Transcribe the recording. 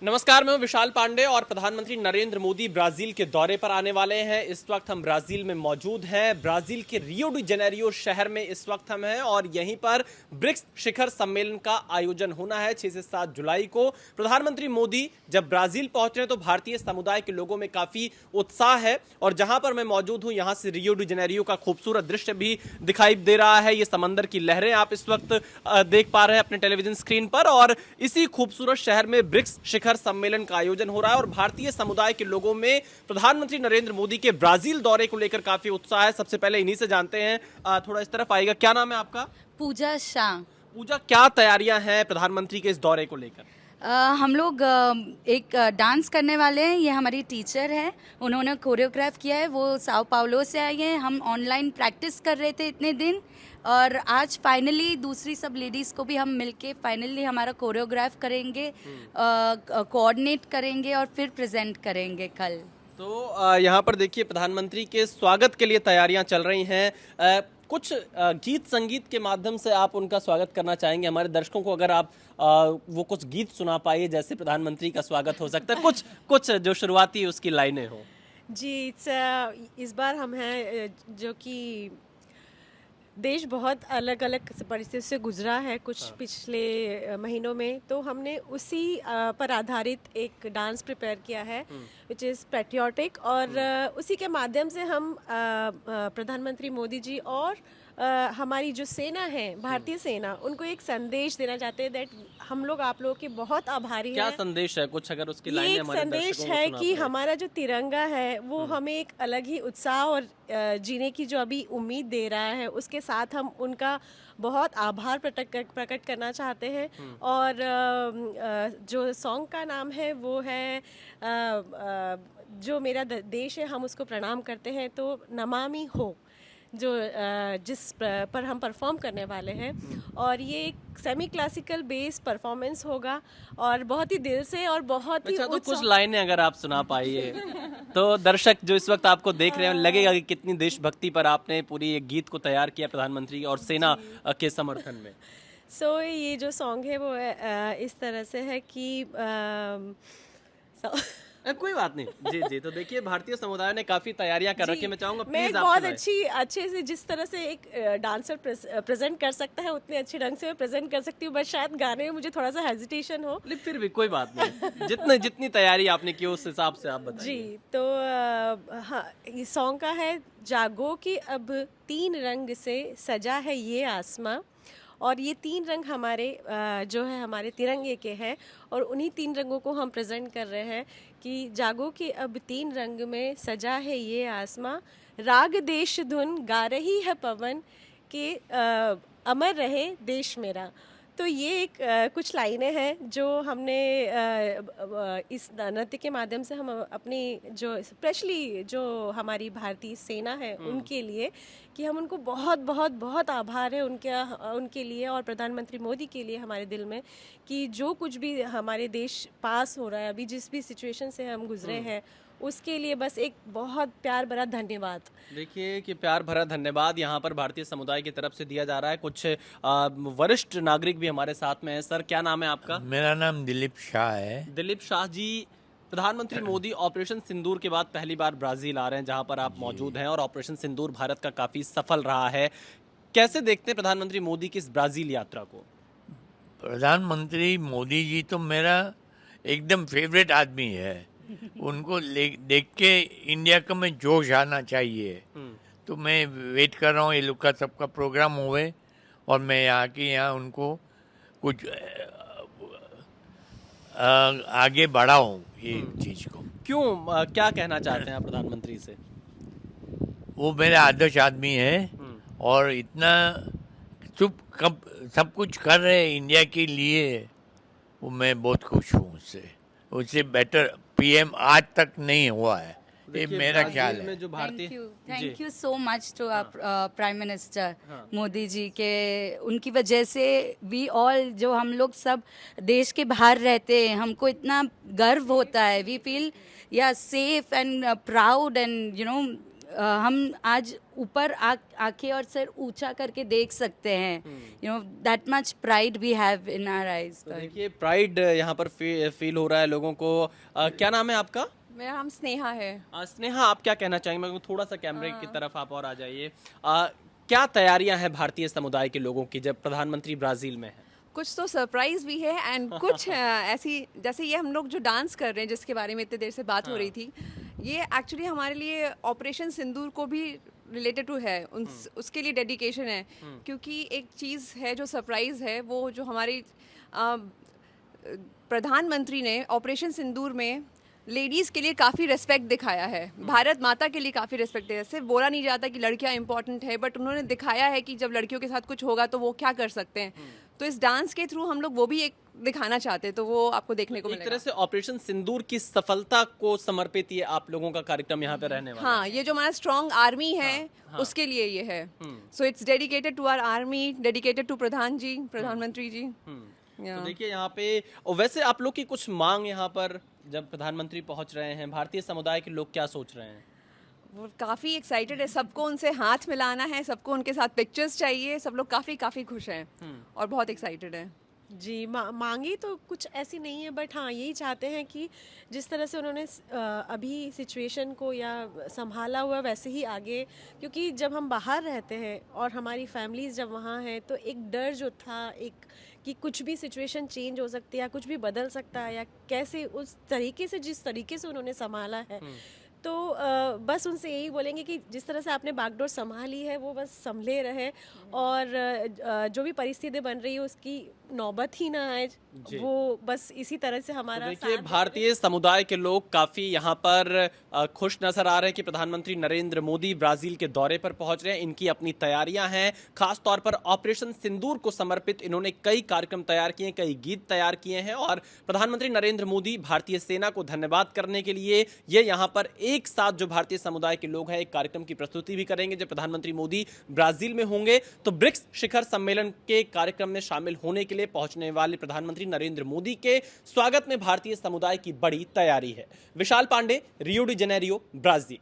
नमस्कार, मैं हूं विशाल पांडे और प्रधानमंत्री नरेंद्र मोदी ब्राजील के दौरे पर आने वाले हैं। इस वक्त हम ब्राजील में मौजूद हैं। ब्राजील के रियो डी जेनेरियो शहर में इस वक्त हम हैं और यहीं पर ब्रिक्स शिखर सम्मेलन का आयोजन होना है 6 से 7 जुलाई को। प्रधानमंत्री मोदी जब ब्राजील पहुंच रहे हैं तो भारतीय समुदाय के लोगों में काफी उत्साह है और जहां पर मैं मौजूद हूं यहां से रियो डी जेनेरियो का खूबसूरत दृश्य भी दिखाई दे रहा है। ये समंदर की लहरें आप इस वक्त देख पा रहे हैं अपने टेलीविजन स्क्रीन पर और इसी खूबसूरत शहर में ब्रिक्स शिखर सम्मेलन का आयोजन हो रहा है और भारतीय समुदाय के लोगों में प्रधानमंत्री नरेंद्र मोदी के ब्राजील दौरे को लेकर काफी उत्साह है। सबसे पहले इन्हीं से जानते हैं, थोड़ा इस तरफ आएगा। क्या नाम है आपका? पूजा शाह। पूजा, क्या तैयारियां हैं प्रधानमंत्री के इस दौरे को लेकर? हम लोग एक डांस करने वाले हैं। ये हमारी टीचर है, उन्होंने कोरियोग्राफ किया है। वो साओ पाउलो से आई हैं। हम ऑनलाइन प्रैक्टिस कर रहे थे इतने दिन और आज फाइनली दूसरी सब लेडीज़ को भी हम मिलके फाइनली हमारा कोरियोग्राफ करेंगे, कोऑर्डिनेट करेंगे और फिर प्रेजेंट करेंगे कल। तो यहाँ पर देखिए प्रधानमंत्री के स्वागत के लिए तैयारियां चल रही हैं। कुछ गीत संगीत के माध्यम से आप उनका स्वागत करना चाहेंगे हमारे दर्शकों को? अगर आप वो कुछ गीत सुना पाइए जैसे प्रधानमंत्री का स्वागत हो सकता है, कुछ जो शुरुआती उसकी लाइनें हो। जी, इस बार हम हैं जो कि देश बहुत अलग अलग परिस्थिति से गुजरा है कुछ पिछले महीनों में, तो हमने उसी पर आधारित एक डांस प्रिपेयर किया है विच इज़ पैट्रियोटिक और उसी के माध्यम से हम प्रधानमंत्री मोदी जी और हमारी जो सेना है, भारतीय सेना, उनको एक संदेश देना चाहते हैं दैट हम लोग आप लोगों के बहुत आभारी हैं। क्या संदेश है? कुछ अगर उसकी ये लाइनें एक हमारे संदेश दर्शकों को है सुना कि पाए। हमारा जो तिरंगा है वो हमें एक अलग ही उत्साह और जीने की जो अभी उम्मीद दे रहा है, उसके साथ हम उनका बहुत आभार प्रकट करना चाहते हैं। और जो सॉन्ग का नाम है वो है जो मेरा देश है हम उसको प्रणाम करते हैं, तो नमामि हो जो जिस पर हम परफॉर्म करने वाले हैं। और ये एक सेमी क्लासिकल बेस परफॉर्मेंस होगा और बहुत ही दिल से और बहुत ही तो कुछ लाइनें अगर आप सुना पाइए तो दर्शक जो इस वक्त आपको देख रहे हैं लगेगा कि कितनी देशभक्ति पर आपने पूरी एक गीत को तैयार किया प्रधानमंत्री और सेना के समर्थन में। ये जो सॉन्ग है वो इस तरह से है कि कोई बात नहीं। जी जी, तो देखिए भारतीय समुदाय ने काफी तैयारियां कर रखी है। मैं चाहूंगा मैं प्लीज आप बहुत सुनाएं। अच्छे से जिस तरह से एक डांसर प्रेजेंट कर सकता है उतने अच्छे ढंग से मैं प्रेजेंट कर सकती हूँ, बट शायद गाने में मुझे थोड़ा सा हेजिटेशन हो। लेकिन फिर भी कोई बात नहीं, जितनी तैयारी आपने की उस हिसाब से आप बताइए। जी, तो हाँ, ये सॉन्ग का है जागो कि अब 3 रंग से सजा है ये आसमां। और ये 3 रंग हमारे जो है हमारे तिरंगे के हैं और उन्हीं 3 रंगों को हम प्रेजेंट कर रहे हैं कि जागो कि अब 3 रंग में सजा है ये आसमां, राग देश धुन गा रही है पवन के अमर रहे देश मेरा। तो ये एक कुछ लाइनें हैं जो हमने इस नृत्य के माध्यम से हम अपनी जो स्पेशली जो हमारी भारतीय सेना है उनके लिए, कि हम उनको बहुत बहुत बहुत आभार है उनके लिए और प्रधानमंत्री मोदी के लिए हमारे दिल में, कि जो कुछ भी हमारे देश पास हो रहा है अभी, जिस भी सिचुएशन से हम गुजरे हैं, उसके लिए बस एक बहुत प्यार भरा धन्यवाद। देखिए कि प्यार भरा धन्यवाद यहाँ पर भारतीय समुदाय की तरफ से दिया जा रहा है। कुछ वरिष्ठ नागरिक भी हमारे साथ में हैं। सर, क्या नाम है आपका? मेरा नाम दिलीप शाह है। दिलीप शाह जी, प्रधानमंत्री मोदी ऑपरेशन सिंदूर के बाद पहली बार ब्राजील आ रहे हैं जहां पर आप मौजूद हैं और ऑपरेशन सिंदूर भारत का काफी सफल रहा है। कैसे देखते हैं प्रधानमंत्री मोदी की इस ब्राजील यात्रा को? प्रधानमंत्री मोदी जी तो मेरा एकदम फेवरेट आदमी है। उनको देख के इंडिया का में जोश आना चाहिए। तो मैं वेट कर रहा हूँ ये लोग का सबका प्रोग्राम होवे और मैं यहाँ उनको कुछ आगे बढ़ाऊँ ये चीज़ को। क्यों, क्या कहना चाहते हैं आप प्रधानमंत्री से? वो मेरे आदर्श आदमी है और इतना सब कुछ कर रहे हैं इंडिया के लिए, वो मैं बहुत खुश हूँ उससे। उससे बेटर पीएम आज तक नहीं हुआ है, ये मेरा ख्याल है। जो भारतीय thank you so much to prime minister Modi ji के, उनकी वजह से वी ऑल जो हम लोग सब देश के बाहर रहते हैं, हमको इतना गर्व होता है। वी फील या सेफ एंड प्राउड एंड हम आज ऊपर आंखें और सर ऊंचा करके देख सकते हैं. You know that much pride we have in our eyes. तो देखिए प्राइड यहाँ पर फील हो रहा है लोगों को. क्या नाम है आपका? मेरा नाम स्नेहा है. स्नेहा, आप क्या कहना चाहेंगे? मैं थोड़ा सा कैमरे की तरफ आप और आ जाइए. क्या तैयारियां हैं भारतीय समुदाय के लोगों की जब प्रधानमंत्री ब्राजील में है? कुछ तो सरप्राइज भी है एंड कुछ ऐसी, जैसे ये हम लोग जो डांस कर रहे हैं जिसके बारे में इतनी देर से बात हो रही थी, ये एक्चुअली हमारे लिए ऑपरेशन सिंदूर को भी रिलेटेड टू है. उसके लिए डेडिकेशन है, क्योंकि एक चीज़ है जो सरप्राइज है, वो जो हमारी प्रधानमंत्री ने ऑपरेशन सिंदूर में लेडीज़ के लिए काफ़ी रिस्पेक्ट दिखाया है. भारत माता के लिए काफ़ी रिस्पेक्ट है. सिर्फ बोला नहीं जाता कि लड़कियां इंपॉर्टेंट है, बट उन्होंने दिखाया है कि जब लड़कियों के साथ कुछ होगा तो वो क्या कर सकते हैं. तो इस डांस के थ्रू हम लोग वो भी एक दिखाना चाहते हैं, तो वो आपको देखने को एक मिलेगा. तरह से ऑपरेशन सिंदूर की सफलता को समर्पित ये आप लोगों का कार्यक्रम यहाँ पे रहने वाला हाँ, ये जो हमारा स्ट्रॉन्ग आर्मी है उसके लिए ये है. So it's dedicated to our army, dedicated to प्रधानमंत्री जी. तो देखिए यहाँ पे, और वैसे आप लोग की कुछ मांग यहाँ पर जब प्रधानमंत्री पहुंच रहे हैं, भारतीय समुदाय के लोग क्या सोच रहे हैं? वो काफ़ी एक्साइटेड है, सबको उनसे हाथ मिलाना है, सबको उनके साथ पिक्चर्स चाहिए. सब लोग काफ़ी खुश हैं और बहुत एक्साइटेड हैं. जी, मांगी तो कुछ ऐसी नहीं है, बट हाँ यही चाहते हैं कि जिस तरह से उन्होंने अभी सिचुएशन को या संभाला हुआ वैसे ही आगे, क्योंकि जब हम बाहर रहते हैं और हमारी फैमिलीज जब वहाँ हैं तो एक डर जो था, एक कि कुछ भी सिचुएशन चेंज हो सकती है या कुछ भी बदल सकता है, या कैसे उस तरीके से, जिस तरीके से उन्होंने संभाला है, तो बस उनसे यही बोलेंगे कि जिस तरह से आपने बागडोर संभाली है वो बस संभले रहे, और जो भी परिस्थिति बन रही है उसकी नौबत ही ना आए, वो बस इसी तरह से हमारा देखिए भारतीय समुदाय के लोग काफी यहाँ पर खुश नजर आ रहे हैं कि प्रधानमंत्री नरेंद्र मोदी ब्राजील के दौरे पर पहुंच रहे हैं. इनकी अपनी तैयारियां हैं, खास तौर पर ऑपरेशन सिंदूर को समर्पित इन्होंने कई कार्यक्रम तैयार किए, कई गीत तैयार किए हैं, और प्रधानमंत्री नरेंद्र मोदी भारतीय सेना को धन्यवाद करने के लिए ये यहाँ पर एक साथ जो भारतीय समुदाय के लोग हैं एक कार्यक्रम की प्रस्तुति भी करेंगे. जब प्रधानमंत्री मोदी ब्राजील में होंगे तो ब्रिक्स शिखर सम्मेलन के कार्यक्रम में शामिल होने के लिए पहुंचने वाले प्रधानमंत्री नरेंद्र मोदी के स्वागत में भारतीय समुदाय की बड़ी तैयारी है. Vishal Pandey, Rio de Janeiro, Brazil.